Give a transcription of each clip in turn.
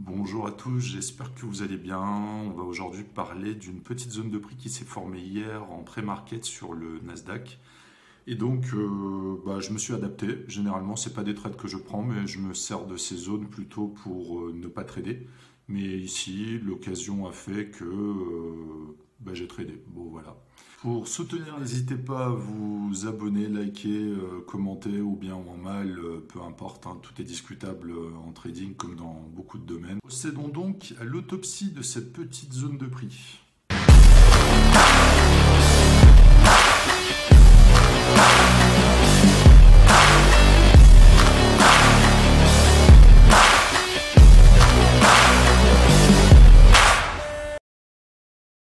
Bonjour à tous, j'espère que vous allez bien. On va aujourd'hui parler d'une petite zone de prix qui s'est formée hier en pré-market sur le Nasdaq. Et donc, je me suis adapté. Généralement, c'est pas des trades que je prends, mais je me sers de ces zones plutôt pour ne pas trader. Mais ici, l'occasion a fait que j'ai tradé. Bon, voilà. Pour soutenir, n'hésitez pas à vous abonner, liker, commenter ou bien ou en mal, peu importe, hein, tout est discutable en trading comme dans beaucoup de domaines. Procédons donc à l'autopsie de cette petite zone de prix.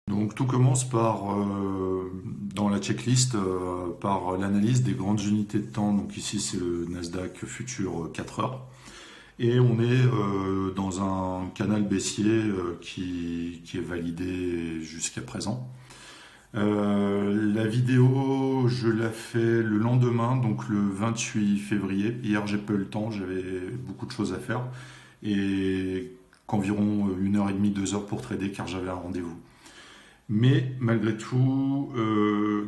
Donc tout commence par, dans la checklist, par l'analyse des grandes unités de temps. Donc ici c'est le Nasdaq Futur 4 heures. Et on est dans un canal baissier qui est validé jusqu'à présent. La vidéo, je la fais le lendemain, donc le 28 février. Hier j'ai pas eu le temps, j'avais beaucoup de choses à faire. Et qu'environ 1h30, 2 heures pour trader car j'avais un rendez-vous. Mais malgré tout,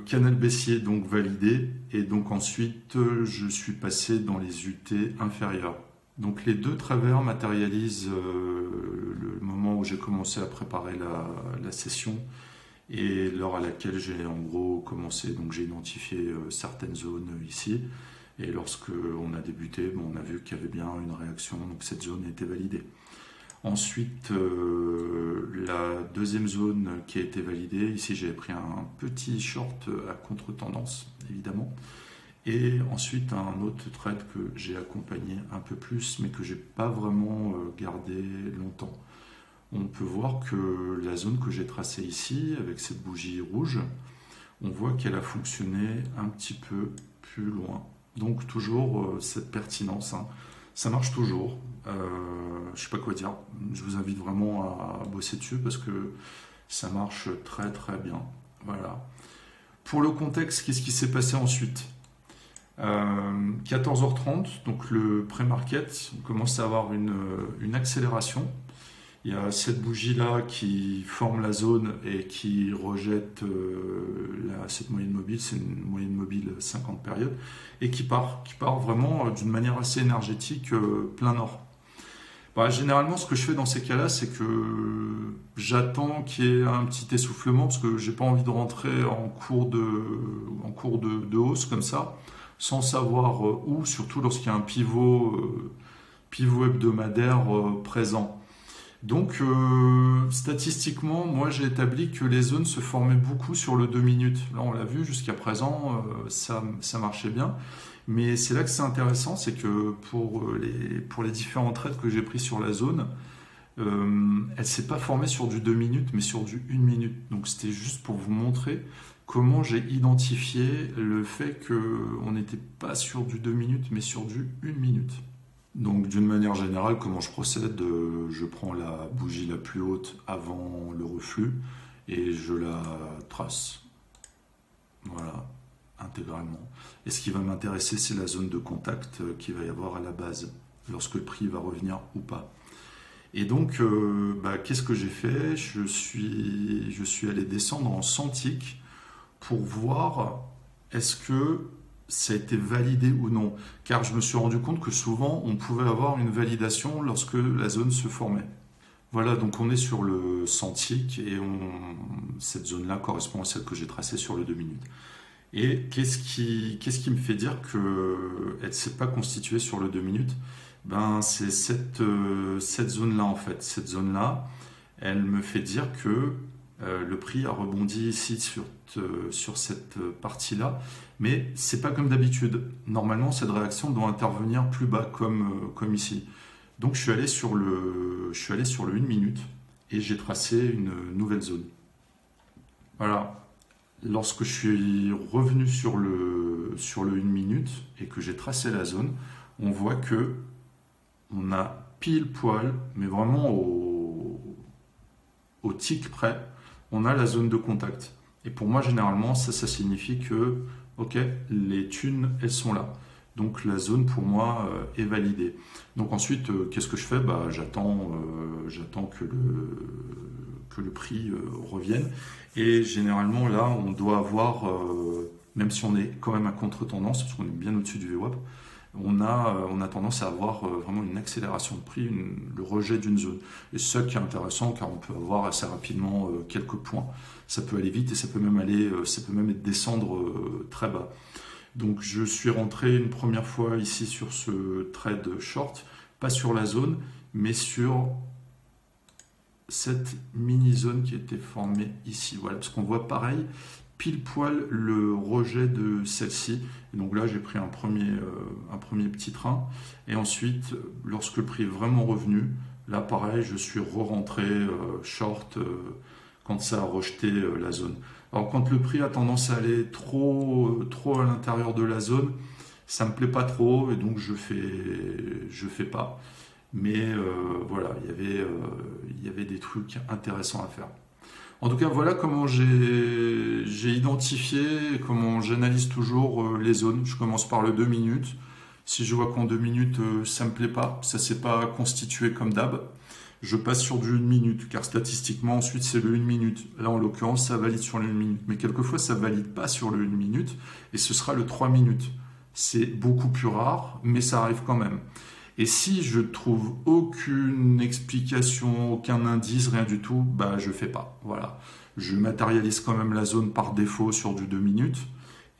canal baissier donc validé, et donc ensuite je suis passé dans les UT inférieures. Donc les deux travers matérialisent le moment où j'ai commencé à préparer la session et l'heure à laquelle j'ai en gros commencé. Donc j'ai identifié certaines zones ici, et lorsque on a débuté, on a vu qu'il y avait bien une réaction, donc cette zone était validée. Ensuite, la deuxième zone qui a été validée, ici j'ai pris un petit short à contre-tendance, évidemment. Et ensuite un autre trade que j'ai accompagné un peu plus, mais que j'ai pas vraiment gardé longtemps. On peut voir que la zone que j'ai tracée ici, avec cette bougie rouge, on voit qu'elle a fonctionné un petit peu plus loin. Donc toujours cette pertinence, hein. Ça marche toujours. Je sais pas quoi dire. Je vous invite vraiment à bosser dessus parce que ça marche très très bien. Voilà. Pour le contexte, qu'est-ce qui s'est passé ensuite? 14h30, donc le pré-market, on commence à avoir une accélération. Il y a cette bougie-là qui forme la zone et qui rejette cette moyenne mobile, c'est une moyenne mobile 50 périodes, et qui part vraiment d'une manière assez énergétique plein nord. Généralement, ce que je fais dans ces cas-là, c'est que j'attends qu'il y ait un petit essoufflement, parce que j'ai pas envie de rentrer en cours de hausse comme ça, sans savoir où, surtout lorsqu'il y a un pivot hebdomadaire présent. Donc, statistiquement, moi j'ai établi que les zones se formaient beaucoup sur le 2 minutes. Là, on l'a vu jusqu'à présent, ça marchait bien. Mais c'est là que c'est intéressant, c'est que pour les différents trades que j'ai pris sur la zone, elle ne s'est pas formée sur du 2 minutes, mais sur du 1 minute. Donc, c'était juste pour vous montrer comment j'ai identifié le fait qu'on n'était pas sur du 2 minutes, mais sur du 1 minute. Donc d'une manière générale, comment je procède? Je prends la bougie la plus haute avant le reflux et je la trace. Voilà, intégralement. Et ce qui va m'intéresser, c'est la zone de contact qu'il va y avoir à la base, lorsque le prix va revenir ou pas. Et donc, qu'est-ce que j'ai fait? Je suis allé descendre en 100 ticks pour voir est-ce que ça a été validé ou non. Car je me suis rendu compte que souvent, on pouvait avoir une validation lorsque la zone se formait. Voilà, donc on est sur le 100 ticks et cette zone-là correspond à celle que j'ai tracée sur le 2 minutes. Et qu'est-ce qui me fait dire qu'elle ne s'est pas constituée sur le 2 minutes? C'est cette zone-là en fait. Cette zone-là, elle me fait dire que le prix a rebondi ici sur cette partie-là, mais c'est pas comme d'habitude. Normalement, cette réaction doit intervenir plus bas, comme ici. Donc, je suis allé sur le 1 minute et j'ai tracé une nouvelle zone. Voilà. Lorsque je suis revenu sur le 1 minute et que j'ai tracé la zone, on voit que on a pile poil, mais vraiment au tick près, on a la zone de contact. Et pour moi, généralement, ça signifie que, ok, les thunes, elles sont là. Donc la zone, pour moi, est validée. Donc ensuite, qu'est-ce que je fais? J'attends j'attends que le prix revienne. Et généralement, là, on doit avoir, même si on est quand même à contre-tendance, parce qu'on est bien au-dessus du VWAP, on a tendance à avoir vraiment une accélération de prix, le rejet d'une zone. Et c'est ça qui est intéressant, car on peut avoir assez rapidement quelques points. Ça peut aller vite et ça peut même descendre très bas. Donc je suis rentré une première fois ici sur ce trade short, pas sur la zone, mais sur cette mini-zone qui a été formée ici. Voilà, parce qu'on voit pareil, pile poil le rejet de celle-ci. Et donc là, j'ai pris un premier petit train. Et ensuite, lorsque le prix est vraiment revenu, là, pareil, je suis re-rentré short quand ça a rejeté la zone. Alors, quand le prix a tendance à aller trop à l'intérieur de la zone, ça me plaît pas trop et donc je fais pas. Mais voilà, il y avait des trucs intéressants à faire. En tout cas, voilà comment j'ai identifié, comment j'analyse toujours les zones. Je commence par le 2 minutes. Si je vois qu'en 2 minutes, ça me plaît pas, ça s'est pas constitué comme d'hab, je passe sur du 1 minute, car statistiquement, ensuite, c'est le 1 minute. Là, en l'occurrence, ça valide sur le 1 minute. Mais quelquefois, ça valide pas sur le 1 minute, et ce sera le 3 minutes. C'est beaucoup plus rare, mais ça arrive quand même. Et si je trouve aucune explication, aucun indice, rien du tout, bah je fais pas. Voilà. Je matérialise quand même la zone par défaut sur du 2 minutes.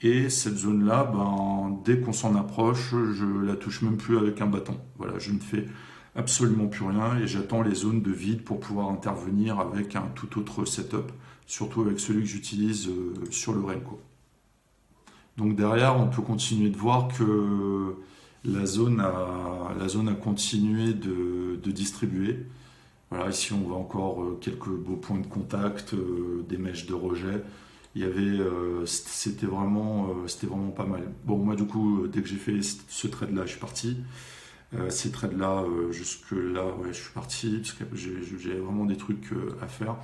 Et cette zone-là, ben, dès qu'on s'en approche, je la touche même plus avec un bâton. Voilà, je ne fais absolument plus rien et j'attends les zones de vide pour pouvoir intervenir avec un tout autre setup, surtout avec celui que j'utilise sur le Renko. Donc derrière, on peut continuer de voir que la zone a continué de distribuer. Voilà, ici on voit encore quelques beaux points de contact, des mèches de rejet. C'était vraiment pas mal. Bon, moi du coup, dès que j'ai fait ce trade-là, je suis parti. Ces trades-là, jusque-là, ouais, je suis parti parce que j'ai vraiment des trucs à faire.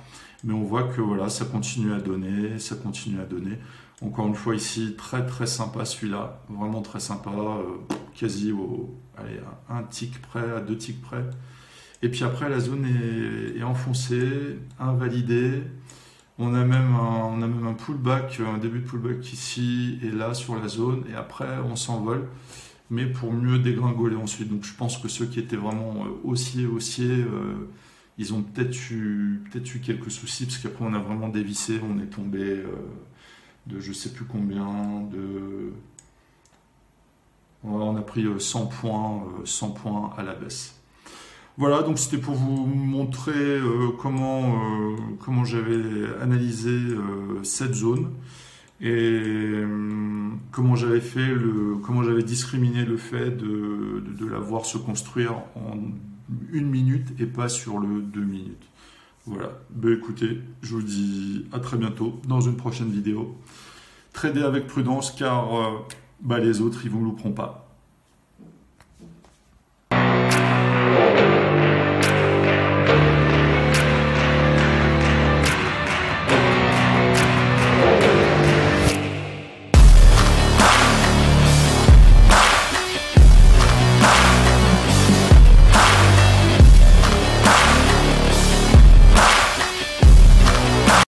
Mais on voit que voilà, ça continue à donner, ça continue à donner. Encore une fois ici, très très sympa celui-là, vraiment très sympa, quasi à un tick près, à 2 ticks près. Et puis après, la zone est enfoncée, invalidée. On a même un pullback, un début de pullback ici et là sur la zone. Et après, on s'envole, mais pour mieux dégringoler ensuite. Donc je pense que ceux qui étaient vraiment haussiers, ils ont peut-être eu quelques soucis, parce qu'après on a vraiment dévissé, on est tombé de je sais plus combien, on a pris 100 points à la baisse. Voilà, donc c'était pour vous montrer comment j'avais analysé cette zone et comment j'avais discriminé le fait de la voir se construire en 1 minute et pas sur le 2 minutes. Voilà, ben écoutez, je vous dis à très bientôt dans une prochaine vidéo. Tradez avec prudence, car les autres, ils vous louperont pas.